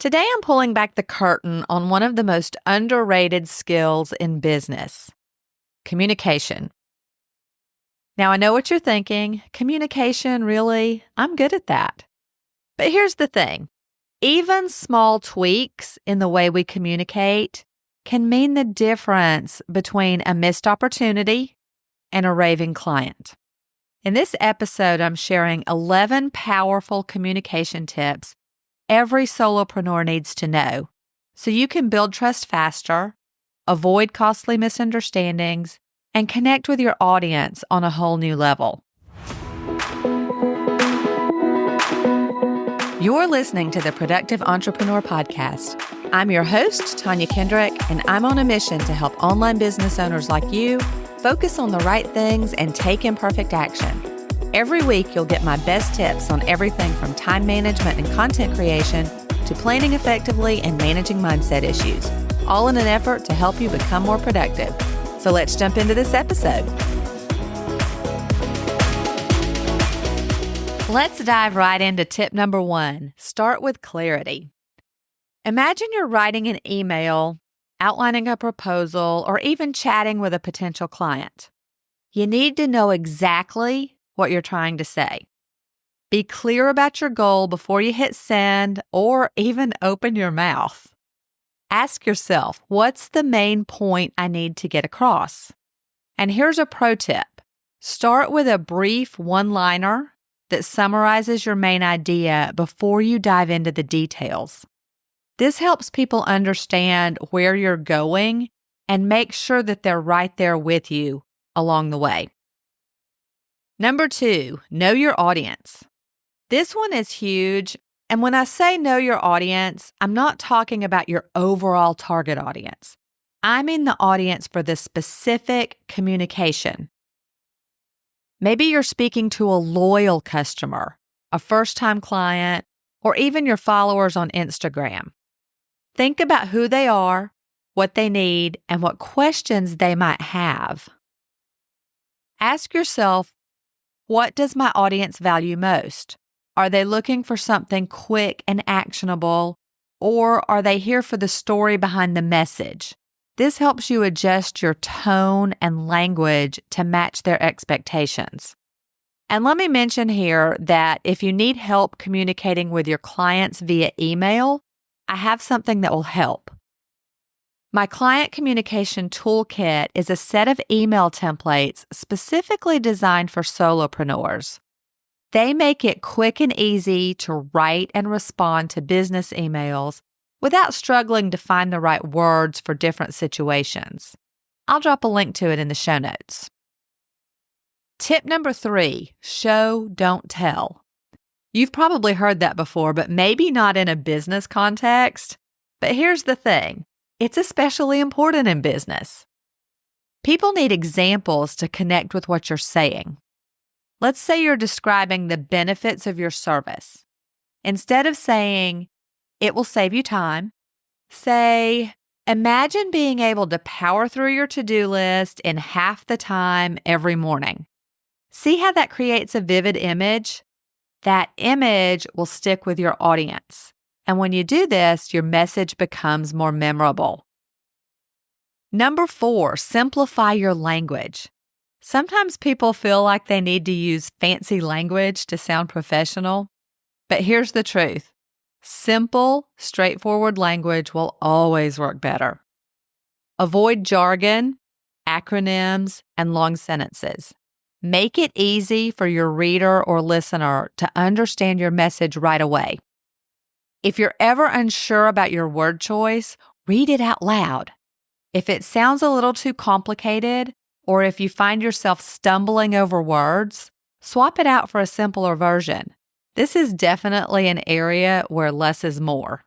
Today, I'm pulling back the curtain on one of the most underrated skills in business: communication. Now, I know what you're thinking. Communication, really? I'm good at that. But here's the thing. Even small tweaks in the way we communicate can mean the difference between a missed opportunity and a raving client. In this episode, I'm sharing 11 powerful communication tips every solopreneur needs to know so you can build trust faster, avoid costly misunderstandings, and connect with your audience on a whole new level. You're listening to the Productive Entrepreneur Podcast. I'm your host, Tonia Kendrick, and I'm on a mission to help online business owners like you focus on the right things and take imperfect action. Every week, you'll get my best tips on everything from time management and content creation to planning effectively and managing mindset issues, all in an effort to help you become more productive. So let's jump into this episode. Let's dive right into tip number 1. Start with clarity. Imagine you're writing an email, outlining a proposal, or even chatting with a potential client. You need to know exactly what you're trying to say. Be clear about your goal before you hit send or even open your mouth. Ask yourself, what's the main point I need to get across? And here's a pro tip. Start with a brief one-liner that summarizes your main idea before you dive into the details. This helps people understand where you're going and make sure that they're right there with you along the way. Number 2, know your audience. This one is huge. And when I say know your audience, I'm not talking about your overall target audience. I mean the audience for the specific communication. Maybe you're speaking to a loyal customer, a first-time client, or even your followers on Instagram. Think about who they are, what they need, and what questions they might have. Ask yourself, what does my audience value most? Are they looking for something quick and actionable, or are they here for the story behind the message? This helps you adjust your tone and language to match their expectations. And let me mention here that if you need help communicating with your clients via email, I have something that will help. My Client Communication Toolkit is a set of email templates specifically designed for solopreneurs. They make it quick and easy to write and respond to business emails without struggling to find the right words for different situations. I'll drop a link to it in the show notes. Tip number 3, show, don't tell. You've probably heard that before, but maybe not in a business context. But here's the thing. It's especially important in business. People need examples to connect with what you're saying. Let's say you're describing the benefits of your service. Instead of saying, it will save you time, say, imagine being able to power through your to-do list in half the time every morning. See how that creates a vivid image? That image will stick with your audience. And when you do this, your message becomes more memorable. Number 4, simplify your language. Sometimes people feel like they need to use fancy language to sound professional. But here's the truth. Simple, straightforward language will always work better. Avoid jargon, acronyms, and long sentences. Make it easy for your reader or listener to understand your message right away. If you're ever unsure about your word choice, read it out loud. If it sounds a little too complicated, or if you find yourself stumbling over words, swap it out for a simpler version. This is definitely an area where less is more.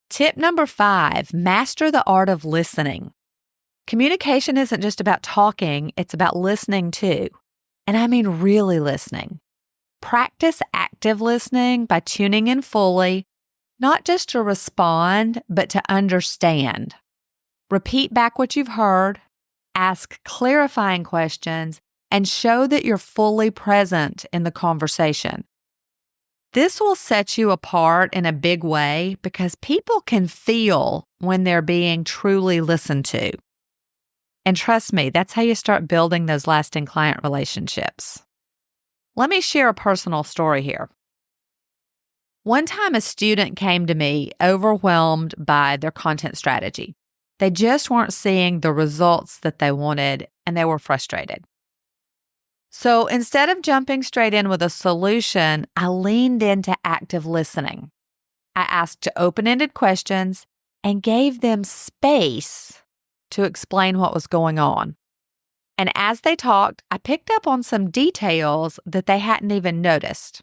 Tip number 5, master the art of listening. Communication isn't just about talking, it's about listening too. And I mean really listening. Practice active listening by tuning in fully, not just to respond, but to understand. Repeat back what you've heard, ask clarifying questions, and show that you're fully present in the conversation. This will set you apart in a big way because people can feel when they're being truly listened to. And trust me, that's how you start building those lasting client relationships. Let me share a personal story here. One time, a student came to me overwhelmed by their content strategy. They just weren't seeing the results that they wanted, and they were frustrated. So instead of jumping straight in with a solution, I leaned into active listening. I asked open-ended questions and gave them space to explain what was going on. And as they talked, I picked up on some details that they hadn't even noticed.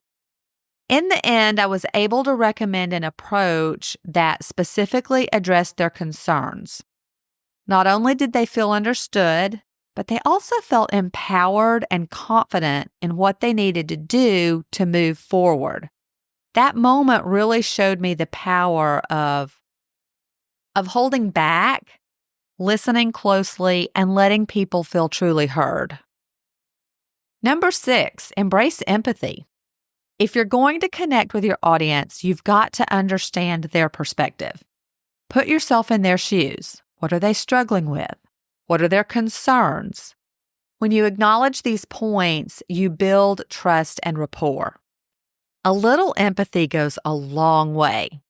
In the end, I was able to recommend an approach that specifically addressed their concerns. Not only did they feel understood, but they also felt empowered and confident in what they needed to do to move forward. That moment really showed me the power of holding back, listening closely, and letting people feel truly heard. Number 6, embrace empathy. If you're going to connect with your audience, you've got to understand their perspective. Put yourself in their shoes. What are they struggling with? What are their concerns? When you acknowledge these points, you build trust and rapport. A little empathy goes a long way,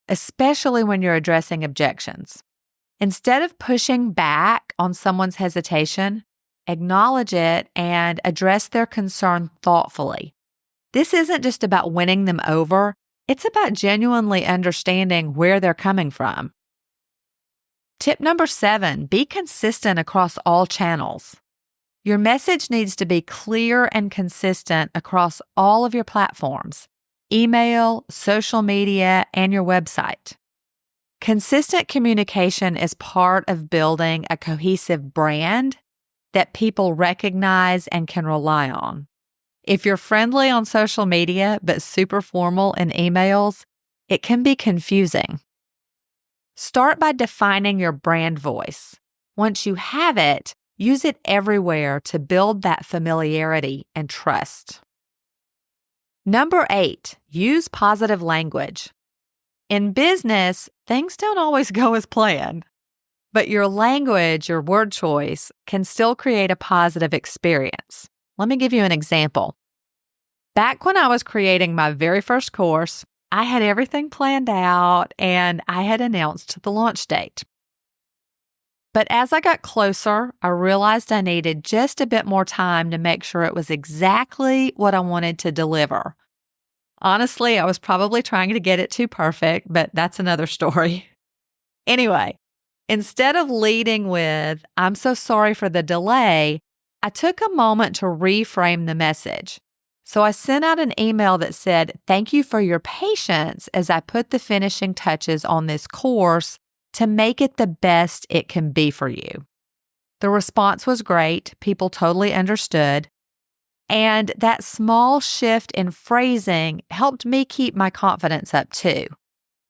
especially when you're addressing objections. Instead of pushing back on someone's hesitation, acknowledge it and address their concern thoughtfully. This isn't just about winning them over, it's about genuinely understanding where they're coming from. Tip number 7, be consistent across all channels. Your message needs to be clear and consistent across all of your platforms, email, social media, and your website. Consistent communication is part of building a cohesive brand that people recognize and can rely on. If you're friendly on social media but super formal in emails, it can be confusing. Start by defining your brand voice. Once you have it, use it everywhere to build that familiarity and trust. Number 8, use positive language. In business, things don't always go as planned, but your language, your word choice, can still create a positive experience. Let me give you an example. Back when I was creating my very first course, I had everything planned out and I had announced the launch date. But as I got closer, I realized I needed just a bit more time to make sure it was exactly what I wanted to deliver. Honestly, I was probably trying to get it too perfect, but that's another story. Anyway, instead of leading with, "I'm so sorry for the delay," I took a moment to reframe the message. So I sent out an email that said, "Thank you for your patience as I put the finishing touches on this course to make it the best it can be for you." The response was great. People totally understood. And that small shift in phrasing helped me keep my confidence up too.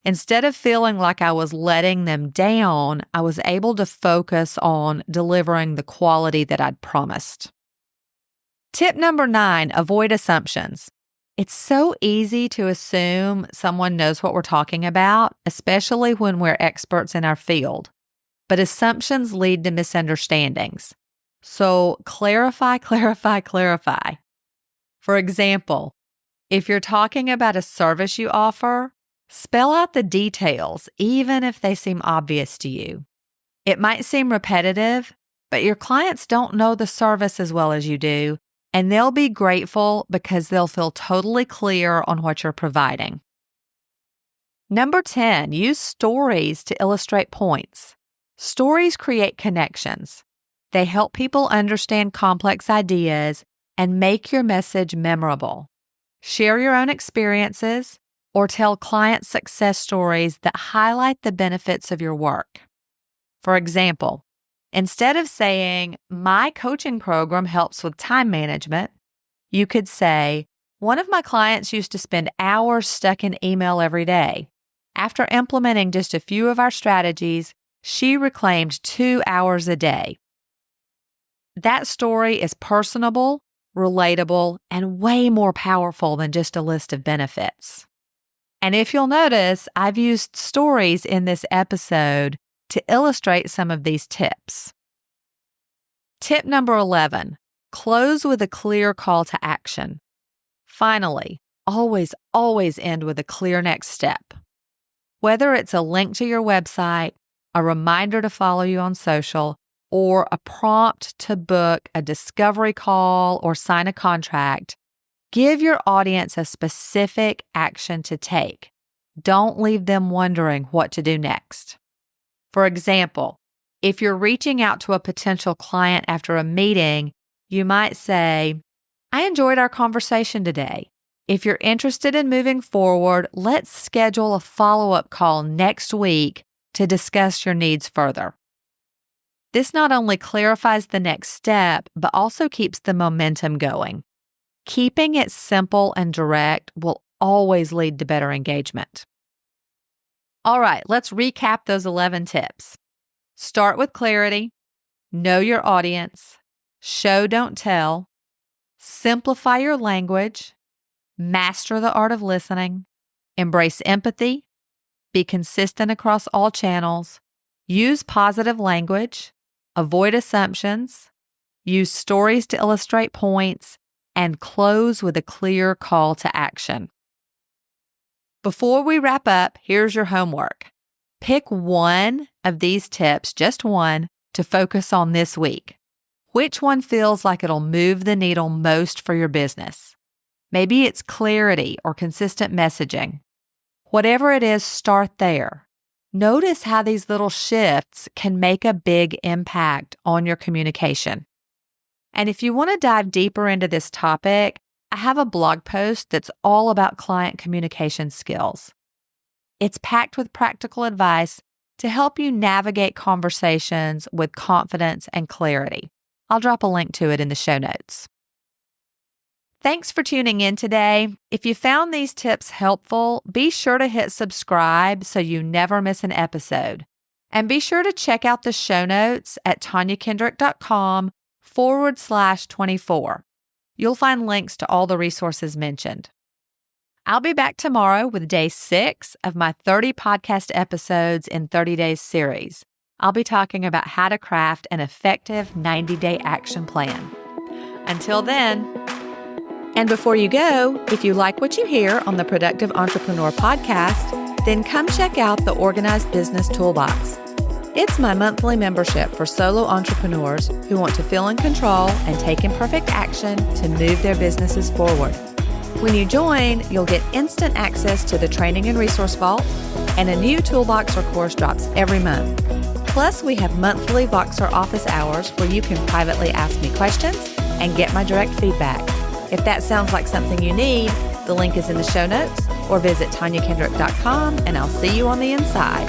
Instead of feeling like I was letting them down, I was able to focus on delivering the quality that I'd promised. Tip number 9, avoid assumptions. It's so easy to assume someone knows what we're talking about, especially when we're experts in our field. But assumptions lead to misunderstandings. So clarify, clarify, clarify. For example, if you're talking about a service you offer, spell out the details, even if they seem obvious to you. It might seem repetitive, but your clients don't know the service as well as you do, and they'll be grateful because they'll feel totally clear on what you're providing. Number 10, use stories to illustrate points. Stories create connections. They help people understand complex ideas and make your message memorable. Share your own experiences or tell client success stories that highlight the benefits of your work. For example, instead of saying, "My coaching program helps with time management," you could say, "One of my clients used to spend hours stuck in email every day. After implementing just a few of our strategies, she reclaimed 2 hours a day." That story is personable, relatable, and way more powerful than just a list of benefits. And if you'll notice, I've used stories in this episode to illustrate some of these tips. Tip number 11, close with a clear call to action. Finally, always end with a clear next step. Whether it's a link to your website, a reminder to follow you on social, or a prompt to book a discovery call or sign a contract, give your audience a specific action to take. Don't leave them wondering what to do next. For example, if you're reaching out to a potential client after a meeting, you might say, "I enjoyed our conversation today. If you're interested in moving forward, let's schedule a follow-up call next week to discuss your needs further." This not only clarifies the next step, but also keeps the momentum going. Keeping it simple and direct will always lead to better engagement. All right, let's recap those 11 tips. Start with clarity, know your audience, show, don't tell, simplify your language, master the art of listening, embrace empathy, be consistent across all channels, use positive language, avoid assumptions, use stories to illustrate points, and close with a clear call to action. Before we wrap up, here's your homework. Pick one of these tips, just one, to focus on this week. Which one feels like it'll move the needle most for your business? Maybe it's clarity or consistent messaging. Whatever it is, start there. Notice how these little shifts can make a big impact on your communication. And if you want to dive deeper into this topic, I have a blog post that's all about client communication skills. It's packed with practical advice to help you navigate conversations with confidence and clarity. I'll drop a link to it in the show notes. Thanks for tuning in today. If you found these tips helpful, be sure to hit subscribe so you never miss an episode. And be sure to check out the show notes at toniakendrick.com/24. You'll find links to all the resources mentioned. I'll be back tomorrow with day 6 of my 30 podcast episodes in 30 days series. I'll be talking about how to craft an effective 90-day action plan. Until then, and before you go, if you like what you hear on the Productive Entrepreneur podcast, then come check out the Organized Business Toolbox. It's my monthly membership for solo entrepreneurs who want to feel in control and take imperfect action to move their businesses forward. When you join, you'll get instant access to the Training and Resource Vault, and a new toolbox or course drops every month. Plus, we have monthly Voxer office hours where you can privately ask me questions and get my direct feedback. If that sounds like something you need, the link is in the show notes, or visit toniakendrick.com, and I'll see you on the inside.